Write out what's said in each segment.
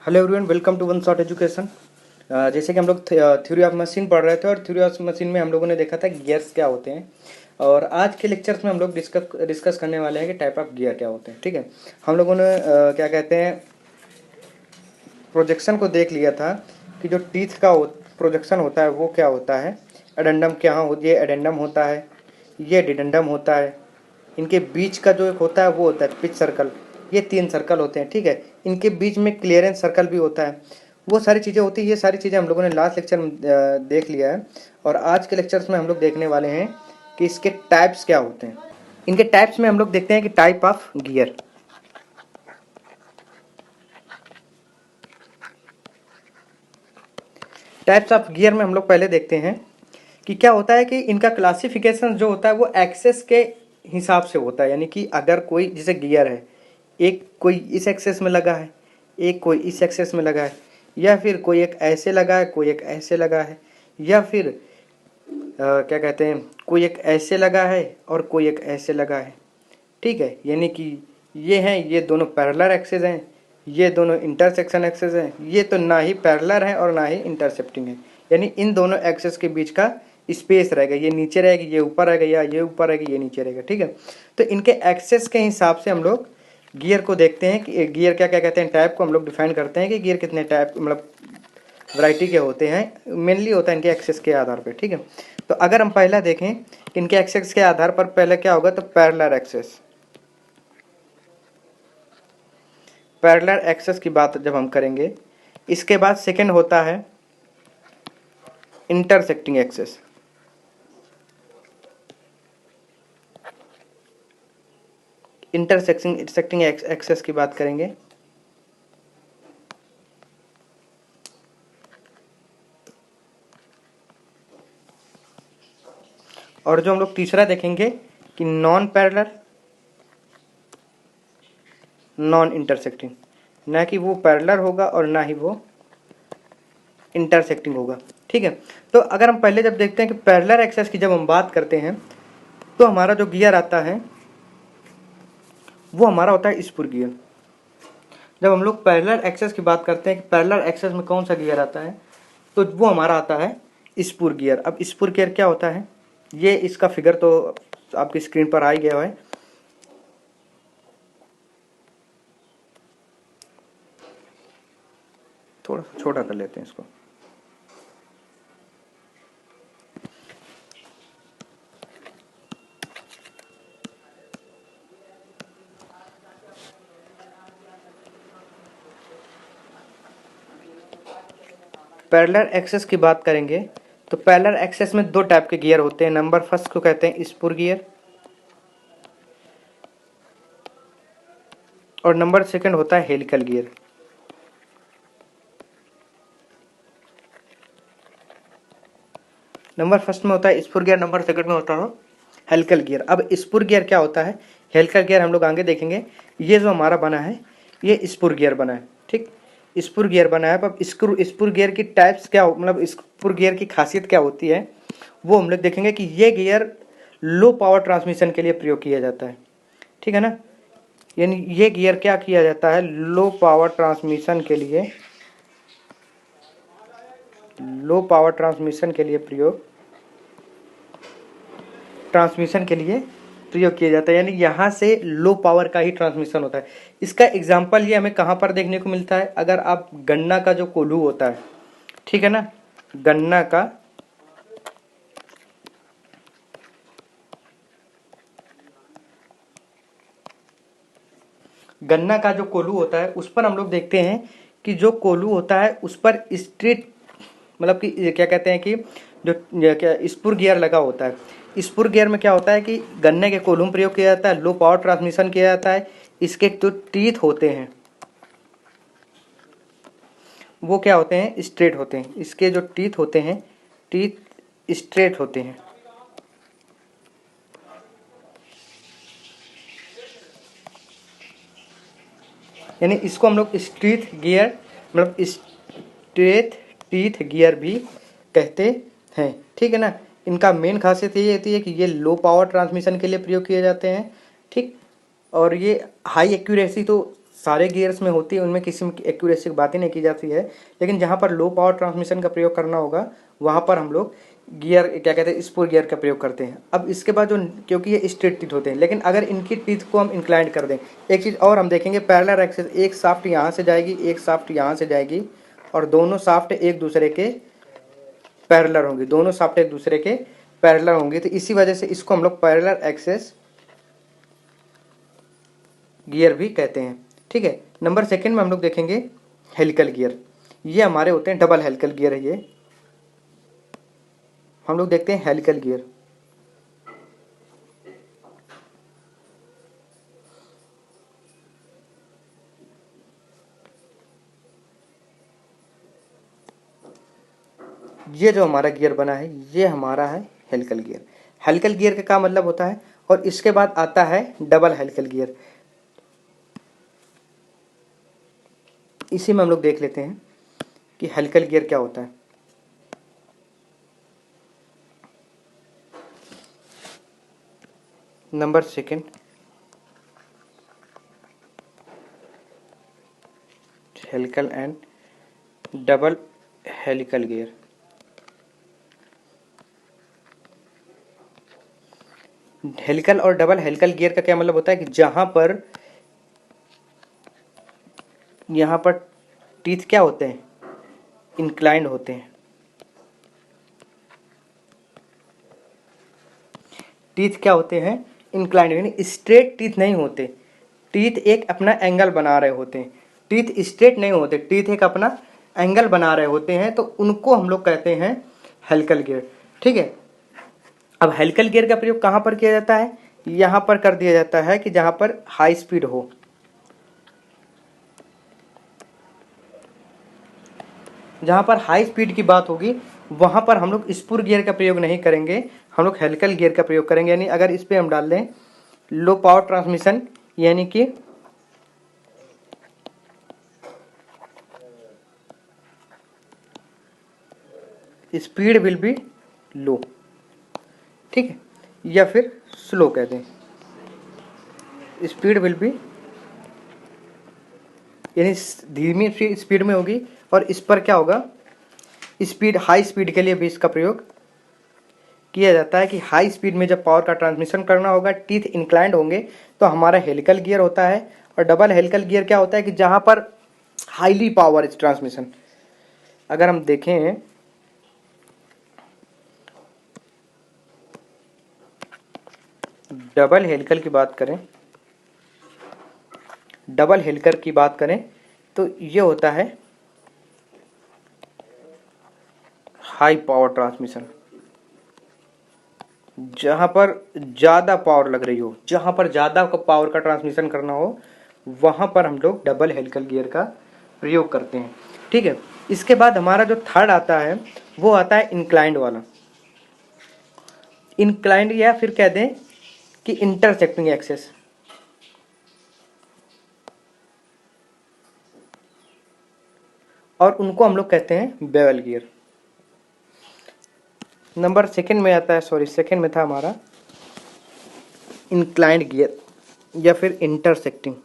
Hello everyone, welcome to one shot education. जैसे कि हम लोग थ्योरी ऑफ मशीन पढ़ रहे थे और थ्योरी ऑफ मशीन में हम लोगों ने देखा था गियर्स क्या होते हैं। और आज के लेक्चर्स में हम लोग डिस्कस करने वाले हैं कि टाइप ऑफ गियर क्या होते हैं। ठीक है, हम लोगों ने क्या कहते हैं प्रोजेक्शन को देख लिया था कि जो टीथ का प्रोजेक्शन होता है वो क्या होता है। एडेंडम क्या होती है, एडेंडम होता है, ये डिडेंडम होता है। इनके बीच का जो एक होता है वो होता है पिच सर्कल। ये 3 सर्कल होते हैं। ठीक है, इनके बीच में क्लियरेंस सर्कल भी होता है। वो सारी चीज़ें होती है। ये सारी चीज़ें हम लोगों ने लास्ट लेक्चर में देख लिया है। और आज के लेक्चर्स में हम लोग देखने वाले हैं कि इसके टाइप्स क्या होते हैं। इनके टाइप्स में हम लोग देखते हैं कि type of gear. Types of gear में हम लोग पहले देखते हैं कि क्या होता है कि इनका क्लासिफिकेशन जो होता है वो एक्सेस के हिसाब से होता है। यानी कि अगर कोई जैसे गियर है, एक कोई इस एक्सेस में लगा है, एक कोई इस एक्सेस में लगा है, या फिर कोई एक ऐसे लगा है, कोई एक ऐसे लगा है, या फिर क्या कहते हैं कोई एक ऐसे लगा है और कोई एक ऐसे लगा है। ठीक है, यानी कि ये हैं, ये दोनों पैरेलल एक्सेस हैं, ये दोनों इंटरसेक्शन एक्सेस हैं। ये तो ना ही पैरेलल है और ना ही इंटरसेप्टिंग है। यानी इन दोनों एक्सेस के बीच का स्पेस रहेगा, ये नीचे रहेगी, ये ऊपर रहेगा, या ये ऊपर रहेगी, ये नीचे रहेगा। ठीक है, तो इनके एक्सेस के हिसाब से हम लोग गियर को देखते हैं कि गियर क्या क्या कहते हैं। टाइप को हम लोग डिफाइन करते हैं कि गियर कितने टाइप मतलब वैरायटी के होते हैं। मेनली होता है इनके एक्सेस के आधार पर। ठीक है, तो अगर हम पहला देखें कि इनके एक्सेस के आधार पर पहले क्या होगा, तो पैरेलल एक्सेस। पैरेलल एक्सेस की बात जब हम करेंगे, इसके बाद सेकंड होता है इंटरसेक्टिंग एक्सेस। इंटरसेक्टिंग एक्सेस की बात करेंगे, और जो हम लोग तीसरा देखेंगे कि नॉन पैरेलल नॉन इंटरसेक्टिंग। ना कि वो पैरेलल होगा और ना ही वो इंटरसेक्टिंग होगा। ठीक है, तो अगर हम पहले जब देखते हैं कि पैरेलल एक्सेस की जब हम बात करते हैं तो हमारा जो गियर आता है वो हमारा होता है स्पूर गियर। जब हम लोग पैरेलल एक्सेस की बात करते हैं कि पैरेलल एक्सेस में कौन सा गियर आता है, तो वो हमारा आता है स्पूर गियर। अब स्पूर गियर क्या होता है, ये इसका फिगर तो आपकी स्क्रीन पर आ ही गया है। थोड़ा सा छोटा कर लेते हैं इसको। पैरेलल एक्सेस की बात करेंगे तो पैरेलल एक्सेस में 2 टाइप के गियर होते हैं। नंबर फर्स्ट को कहते हैं स्पूर गियर, और नंबर सेकंड होता है हेलिकल गियर। नंबर फर्स्ट में होता है स्पूर गियर, नंबर सेकंड में होता है हेलिकल गियर। अब स्पूर गियर क्या होता है, हेलिकल गियर हम लोग आगे देखेंगे। ये जो हमारा बना है ये स्पूर गियर बना है। ठीक, स्पूर गियर बना है। अब स्पूर गियर की टाइप्स क्या मतलब स्पूर गियर की खासियत क्या होती है वो हम लोग देखेंगे कि ये गियर लो पावर ट्रांसमिशन के लिए प्रयोग किया जाता है। ठीक है ना, यानी ये गियर क्या किया जाता है, लो पावर ट्रांसमिशन के लिए, लो पावर ट्रांसमिशन के लिए प्रयोग किया जाता है। यानी यहाँ से लो पावर का ही ट्रांसमिशन होता है। इसका एग्जाम्पल ये हमें कहाँ पर देखने को मिलता है, अगर आप गन्ना का जो कोल्हू होता है, ठीक है ना, गन्ना का जो कोल्हू होता है उस पर हम लोग देखते हैं कि जो कोल्हू होता है उस पर स्ट्रेट मतलब कि क्या कहते हैं कि जो क्या स्पूर गियर लगा होता है। स्पूर गियर में क्या होता है कि गन्ने के कोल्हू में प्रयोग किया जाता है, लो पावर ट्रांसमिशन किया जाता है। इसके जो टीथ होते हैं वो क्या होते हैं, स्ट्रेट होते हैं। इसके जो टीथ होते हैं, टीथ स्ट्रेट होते हैं। यानी इसको हम लोग स्ट्रीट गियर मतलब स्ट्रेट टीथ गियर भी कहते हैं। ठीक है ना, इनका मेन खासियत ये होती है कि ये लो पावर ट्रांसमिशन के लिए प्रयोग किए जाते हैं। ठीक, और ये हाई एक्यूरेसी तो सारे गियर्स में होती है, उनमें किसी में एक्यूरेसी की बात ही नहीं की जाती है, लेकिन जहाँ पर लो पावर ट्रांसमिशन का प्रयोग करना होगा वहाँ पर हम लोग गियर क्या कहते हैं स्पूर गियर का प्रयोग करते हैं। अब इसके बाद जो, क्योंकि ये स्ट्रेट टीथ होते हैं, लेकिन अगर इनकी टीथ को हम इंक्लाइंड कर दें, एक चीज़ और हम देखेंगे पैरेलल एक्सेस, एक साफ्ट यहाँ से जाएगी, एक साफ्ट यहाँ से जाएगी, और दोनों साफ्ट एक दूसरे के पैरेलल होंगी, दोनों साफ्ट एक दूसरे के पैरेलल होंगी, तो इसी वजह से इसको हम लोग पैरेलल एक्सेस गियर भी कहते हैं। ठीक है, नंबर सेकंड में हम लोग देखेंगे हेलिकल गियर। ये हमारे होते हैं डबल हेलिकल गियर है। ये हम लोग देखते हैं हेलिकल गियर। ये जो हमारा गियर बना है ये हमारा है हेलिकल गियर। हेलिकल गियर का क्या मतलब होता है, और इसके बाद आता है डबल हेलिकल गियर। इसी में हम लोग देख लेते हैं कि हेलिकल गियर क्या होता है। Number second, helical and double helical gear. Helical और डबल हेलिकल गियर का क्या मतलब होता है कि जहां पर यहाँ पर टीथ क्या होते हैं, इंक्लाइंड होते हैं। टीथ क्या होते हैं, इंक्लाइंड, यानी स्ट्रेट टीथ नहीं होते। टीथ एक अपना एंगल बना रहे होते हैं, टीथ स्ट्रेट नहीं होते, टीथ एक अपना एंगल बना रहे होते हैं, तो उनको हम लोग कहते हैं हेलिकल गियर। ठीक है, अब हेलिकल गियर का प्रयोग कहाँ पर किया जाता है, यहाँ पर कर दिया जाता है कि जहाँ पर हाई स्पीड हो। जहाँ पर हाई स्पीड की बात होगी वहाँ पर हम लोग स्पूर गियर का प्रयोग नहीं करेंगे, हम लोग हेलिकल गियर का प्रयोग करेंगे। यानी अगर इस पर हम डाल दें लो पावर ट्रांसमिशन, यानी कि स्पीड विल बी लो, ठीक है, या फिर स्लो कह दें, स्पीड विल बी, यानी धीमी स्पीड में होगी, और इस पर क्या होगा, स्पीड, हाई स्पीड के लिए भी इसका प्रयोग किया जाता है कि हाई स्पीड में जब पावर का ट्रांसमिशन करना होगा, टीथ इंक्लाइंड होंगे, तो हमारा हेलिकल गियर होता है। और डबल हेलिकल गियर क्या होता है कि जहां पर हाईली पावर ट्रांसमिशन, अगर हम देखें डबल हेलिकल की बात करें, डबल हेलिकल की बात करें तो ये होता है हाई पावर ट्रांसमिशन, जहां पर ज़्यादा पावर लग रही हो, जहां पर ज़्यादा पावर का ट्रांसमिशन करना हो, वहां पर हम लोग डबल हेलिकल गियर का प्रयोग करते हैं। ठीक है, इसके बाद हमारा जो थर्ड आता है वो आता है इंक्लाइंड वाला। इंक्लाइंड या फिर कह दें कि इंटरसेक्टिंग एक्सेस। और उनको हम लोग कहते हैं बेवल गियर। नंबर सेकंड में आता है, सॉरी सेकंड में था हमारा इंक्लाइंड गियर या फिर इंटरसेक्टिंग।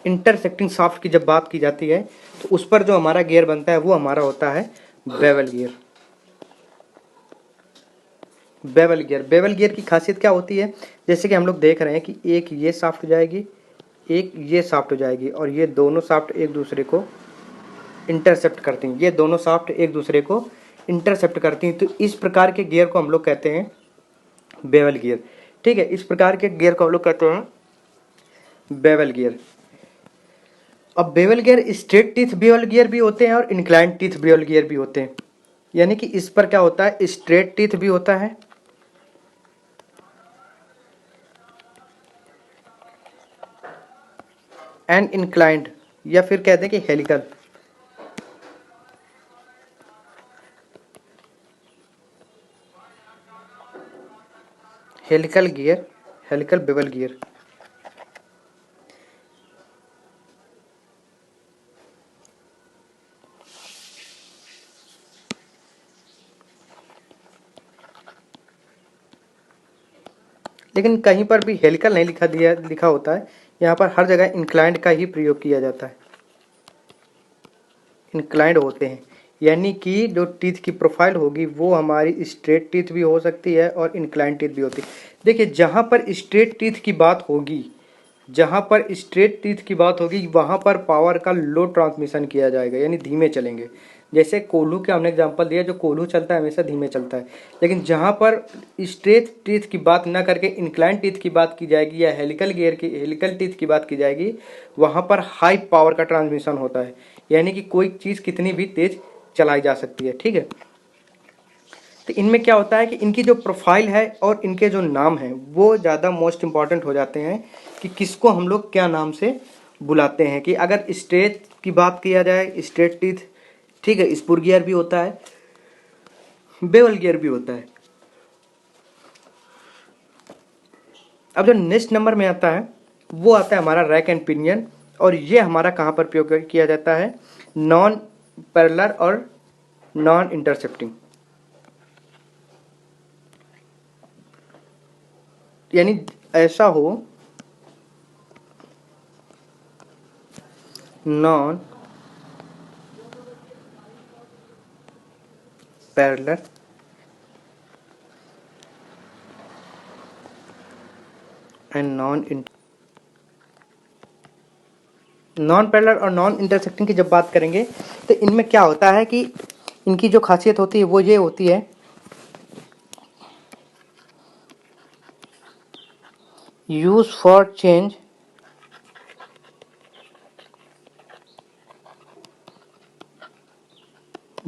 इंटरसेक्टिंग शाफ्ट की जब बात की जाती है तो उस पर जो हमारा गियर बनता है वो हमारा होता है bevel gear. Bevel gear, bevel gear की खासियत क्या होती है, जैसे कि हम लोग देख रहे हैं कि एक ये शाफ्ट हो जाएगी, एक ये शाफ्ट हो जाएगी, और ये दोनों शाफ्ट एक दूसरे को इंटरसेप्ट करती हैं, ये दोनों शाफ्ट एक दूसरे को इंटरसेप्ट करती हैं, तो इस प्रकार के गियर को हम लोग कहते हैं बेवल गियर। ठीक है, इस प्रकार के गियर को हम लोग कहते हैं बेवल गियर। अब bevel gear straight teeth bevel gear भी होते हैं और इंक्लाइंड टीथ बेवल गियर भी होते हैं। यानी कि इस पर क्या होता है, स्ट्रेट टीथ भी होता है एंड इंक्लाइंड, या फिर कहते हैं कि helical. Helical gear, helical bevel gear. लेकिन कहीं पर भी हेलिकल नहीं लिखा होता है। यहाँ पर हर जगह इंक्लाइंड का ही प्रयोग किया जाता है, इंक्लाइंड होते हैं, यानी कि जो टीथ की प्रोफाइल होगी वो हमारी स्ट्रेट टीथ भी हो सकती है और इंक्लाइंड टीथ भी होती है। देखिए जहाँ पर स्ट्रेट टीथ की बात होगी, जहाँ पर स्ट्रेट टीथ की बात होगी वहाँ पर पावर का लो ट्रांसमिशन किया जाएगा, यानी धीमे चलेंगे। जैसे कोल्हू के हमने एग्जांपल दिया, जो कोल्हू चलता है हमेशा धीमे चलता है। लेकिन जहाँ पर स्ट्रेट टीथ की बात ना करके इंक्लाइन टीथ की बात की जाएगी या हेलिकल टीथ की बात की जाएगी, वहाँ पर हाई पावर का ट्रांसमिशन होता है, यानी कि कोई चीज़ कितनी भी तेज चलाई जा सकती है। ठीक है, तो इनमें क्या होता है कि इनकी जो प्रोफाइल है और इनके जो नाम हैं वो ज़्यादा मोस्ट इम्पॉर्टेंट हो जाते हैं कि किसको हम लोग क्या नाम से बुलाते हैं। कि अगर स्ट्रेट की बात किया जाए, स्ट्रेट टीथ, ठीक है, स्पुर गियर भी होता है, बेवल गियर भी होता है। अब जो नेक्स्ट नंबर में आता है वो आता है हमारा रैक एंड पिनियन, और ये हमारा कहाँ पर प्रयोग किया जाता है, नॉन पैरेलल और नॉन इंटरसेप्टिंग, यानी ऐसा हो non parallel and non parallel और नॉन इंटरसेक्टिंग की जब बात करेंगे तो इनमें क्या होता है कि इनकी जो खासियत होती है वो ये होती है, use for change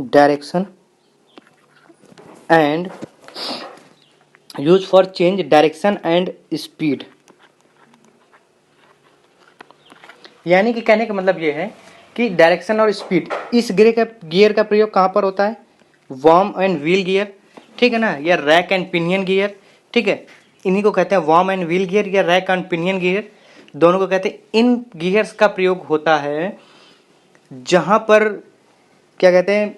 direction and speed. यानी कि कहने का मतलब ये है कि डायरेक्शन और स्पीड, इस गियर का प्रयोग कहाँ पर होता है, वर्म एंड व्हील गियर, ठीक है ना, या रैक एंड पिनियन गियर। ठीक है, इन्हीं को कहते हैं वर्म एंड व्हील गियर या रैक एंड पिनियन गियर, दोनों को कहते हैं। इन गियर्स का प्रयोग होता है जहाँ पर क्या कहते हैं,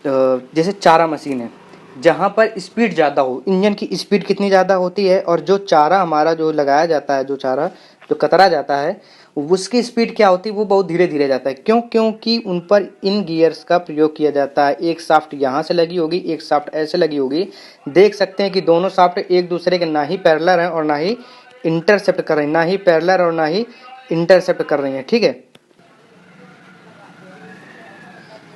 जैसे चारा मशीन है, जहाँ पर स्पीड ज़्यादा हो, इंजन की स्पीड कितनी ज़्यादा होती है, और जो चारा हमारा जो लगाया जाता है, जो चारा जो कतरा जाता है, उसकी स्पीड क्या होती है, वो बहुत धीरे धीरे जाता है। क्यों? क्योंकि उन पर इन गियर्स का प्रयोग किया जाता है। एक शाफ्ट यहाँ से लगी होगी, एक शाफ्ट ऐसे लगी होगी। देख सकते हैं कि दोनों शाफ्ट एक दूसरे के ना ही पैरेलल हैं और ना ही इंटरसेप्ट कर रही हैं, ना ही पैरेलल और ना ही इंटरसेप्ट कर रही हैं। ठीक है,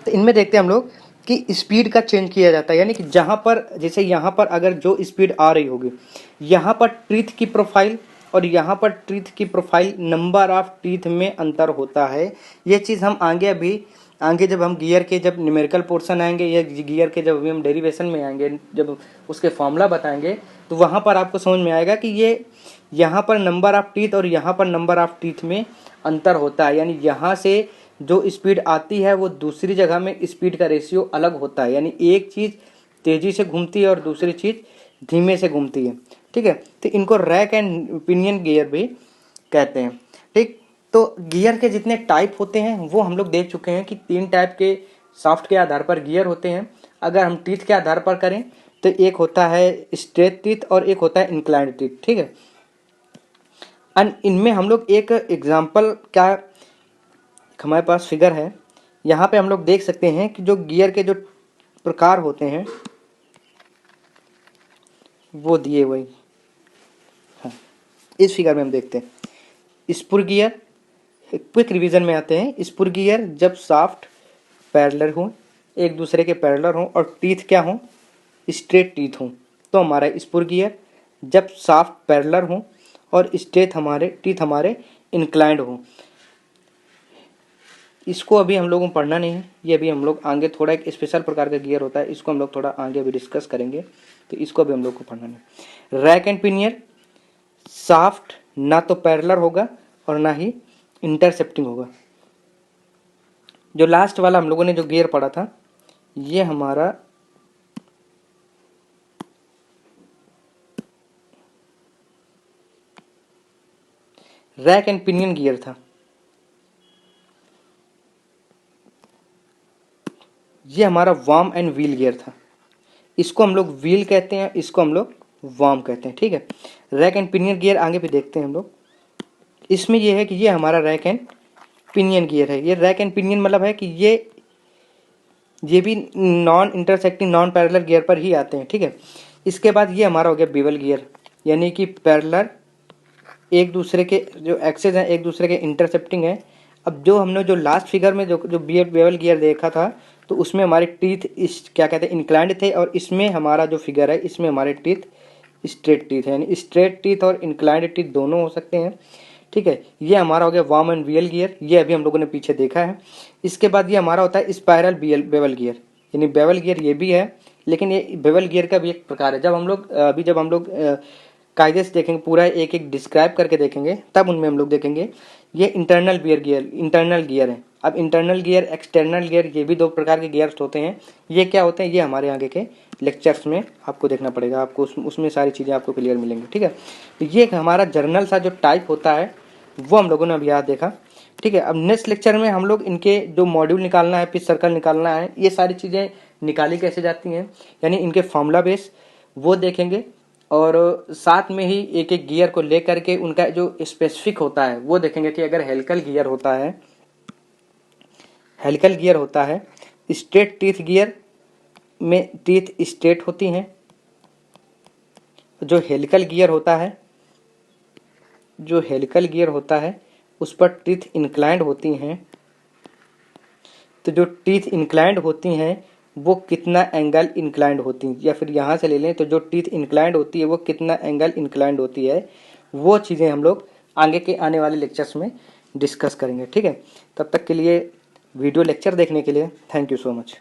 तो इनमें देखते हैं हम लोग कि स्पीड का चेंज किया जाता है, यानी कि जहाँ पर जैसे यहाँ पर अगर जो स्पीड आ रही होगी, यहाँ पर टीथ की प्रोफाइल और यहाँ पर टीथ की प्रोफाइल, नंबर ऑफ टीथ में अंतर होता है। ये चीज़ हम आगे जब हम गियर के जब न्यूमेरिकल पोर्शन आएंगे या गियर के जब अभी हम डेरिवेशन में आएंगे, जब उसके फॉर्मूला बताएंगे, तो वहाँ पर आपको समझ में आएगा कि ये यहाँ पर नंबर ऑफ टीथ और यहाँ पर नंबर ऑफ टीथ में अंतर होता है। यानी यहाँ से जो स्पीड आती है वो दूसरी जगह में स्पीड का रेशियो अलग होता है, यानी एक चीज़ तेज़ी से घूमती है और दूसरी चीज़ धीमे से घूमती है। ठीक है, तो इनको रैक एंड पिनियन गियर भी कहते हैं। ठीक, तो गियर के जितने टाइप होते हैं वो हम लोग देख चुके हैं कि 3 टाइप के शाफ्ट के आधार पर गियर होते हैं। अगर हम टीथ के आधार पर करें तो एक होता है स्ट्रेट टीथ और एक होता है इंक्लाइंड टीथ। ठीक है, एंड इनमें हम लोग एक एग्जांपल, क्या हमारे पास फिगर है, यहाँ पे हम लोग देख सकते हैं कि जो गियर के जो प्रकार होते हैं वो दिए हुए। हाँ, इस फिगर में हम देखते हैं स्पुर गियर। क्विक रिवीजन में आते हैं। स्पुर गियर जब शाफ्ट पैरेलल हो, एक दूसरे के पैरेलल हो और टीथ क्या हो, स्ट्रेट टीथ हो, तो हमारा स्पुर गियर। जब शाफ्ट पैरेलल हो और टीथ हमारे इंक्लाइंड हो, इसको अभी हम लोगों को पढ़ना नहीं है, ये अभी हम लोग आगे थोड़ा एक स्पेशल प्रकार का गियर होता है, इसको हम लोग थोड़ा आगे भी डिस्कस करेंगे, तो इसको अभी हम लोग को पढ़ना नहीं। रैक एंड पिनियन, शाफ्ट ना तो पैरेलल होगा और ना ही इंटरसेप्टिंग होगा। जो लास्ट वाला हम लोगों ने जो गियर पढ़ा था, ये हमारा रैक एंड पिनियन गियर था। ये हमारा वर्म एंड व्हील गियर था। इसको हम लोग व्हील कहते हैं, इसको हम लोग वार्म कहते हैं। ठीक है, रैक एंड पिनियन गियर आगे भी देखते हैं हम लोग। इसमें ये है कि ये हमारा रैक एंड पिनियन गियर है। ये रैक एंड पिनियन मतलब है कि ये भी non intersecting non parallel gear पर ही आते हैं। ठीक है, इसके बाद ये हमारा हो गया बेवल गियर, यानी कि पैरेलल एक दूसरे के जो एक्सेस हैं एक दूसरे के इंटरसेप्टिंग है। अब जो हमने जो लास्ट फिगर में जो जो बेवल गियर देखा था, तो उसमें हमारे टीथ इस क्या कहते हैं इंक्लाइंड थे, और इसमें हमारा जो फिगर है इसमें हमारे टीथ स्ट्रेट टीथ है, यानी स्ट्रेट टीथ और इंक्लाइंड टीथ दोनों हो सकते हैं। ठीक है, ये हमारा हो गया वार्म एंड वियल गियर, ये अभी हम लोगों ने पीछे देखा है। इसके बाद ये हमारा होता है स्पाइरल बेवल गियर, यानी बेवल गियर ये भी है, लेकिन ये बेवल गियर का भी एक प्रकार है। जब हम लोग कायदे से देखेंगे, पूरा एक एक डिस्क्राइब करके देखेंगे, तब उनमें हम लोग देखेंगे। ये इंटरनल गियर है। अब इंटरनल गियर एक्सटर्नल गियर ये भी दो प्रकार के गियर्स होते हैं। ये क्या होते हैं, ये हमारे आगे के लेक्चर्स में आपको देखना पड़ेगा, आपको उसमें सारी चीज़ें आपको क्लियर मिलेंगी। ठीक है, तो ये हमारा जर्नल सा जो टाइप होता है वो हम लोगों ने अभी आज देखा। ठीक है, अब नेक्स्ट लेक्चर में हम लोग इनके जो मॉड्यूल निकालना है, पिच सर्कल निकालना है, ये सारी चीज़ें निकाली कैसे जाती हैं, यानी इनके फॉर्मूला बेस वो देखेंगे, और साथ में ही एक एक गियर को लेकर के उनका जो स्पेसिफिक होता है वो देखेंगे कि अगर हेलिकल गियर होता है स्ट्रेट टीथ गियर में टीथ स्ट्रेट होती हैं। जो हेलिकल गियर होता है उस पर टीथ इंक्लाइंड होती हैं। तो जो टीथ इंक्लाइंड होती हैं वो कितना एंगल इंक्लाइंड होती हैं, या फिर यहाँ से ले लें तो जो टीथ इंक्लाइंड होती है वो कितना एंगल इंक्लाइंड होती है, वो चीज़ें हम लोग आगे के आने वाले लेक्चर्स में डिस्कस करेंगे। ठीक है, तब तक के लिए वीडियो लेक्चर देखने के लिए थैंक यू सो मच।